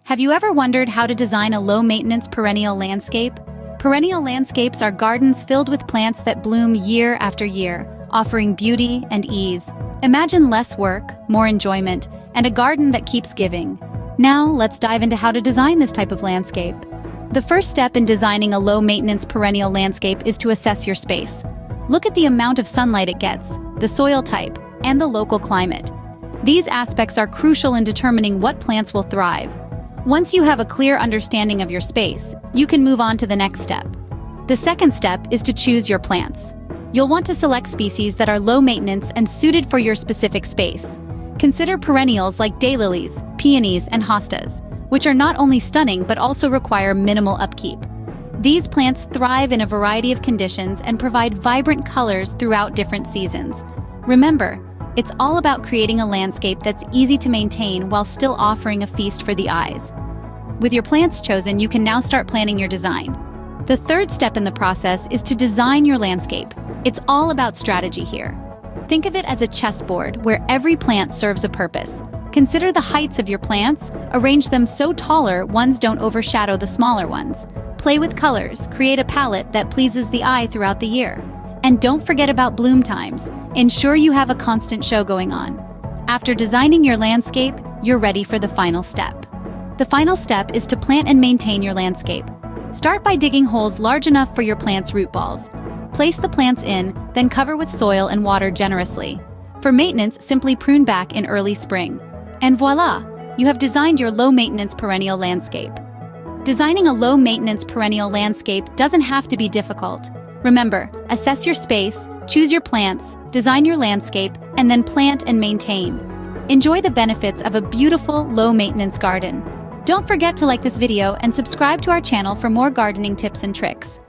Have you ever wondered how to design a low-maintenance perennial landscape? Perennial landscapes are gardens filled with plants that bloom year after year, offering beauty and ease. Imagine less work, more enjoyment, and a garden that keeps giving. Now, let's dive into how to design this type of landscape. The first step in designing a low-maintenance perennial landscape is to assess your space. Look at the amount of sunlight it gets, the soil type, and the local climate. These aspects are crucial in determining what plants will thrive. Once you have a clear understanding of your space, you can move on to the next step. The second step is to choose your plants. You'll want to select species that are low maintenance and suited for your specific space. Consider perennials like daylilies, peonies, and hostas, which are not only stunning but also require minimal upkeep. These plants thrive in a variety of conditions and provide vibrant colors throughout different seasons. Remember, it's all about creating a landscape that's easy to maintain while still offering a feast for the eyes. With your plants chosen, you can now start planning your design. The third step in the process is to design your landscape. It's all about strategy here. Think of it as a chessboard where every plant serves a purpose. Consider the heights of your plants, arrange them so taller ones don't overshadow the smaller ones. Play with colors, create a palette that pleases the eye throughout the year. And don't forget about bloom times. Ensure you have a constant show going on. After designing your landscape, you're ready for the final step. The final step is to plant and maintain your landscape. Start by digging holes large enough for your plant's root balls. Place the plants in, then cover with soil and water generously. For maintenance, simply prune back in early spring. And voila! You have designed your low-maintenance perennial landscape. Designing a low-maintenance perennial landscape doesn't have to be difficult. Remember, assess your space, choose your plants, design your landscape, and then plant and maintain. Enjoy the benefits of a beautiful, low-maintenance garden. Don't forget to like this video and subscribe to our channel for more gardening tips and tricks.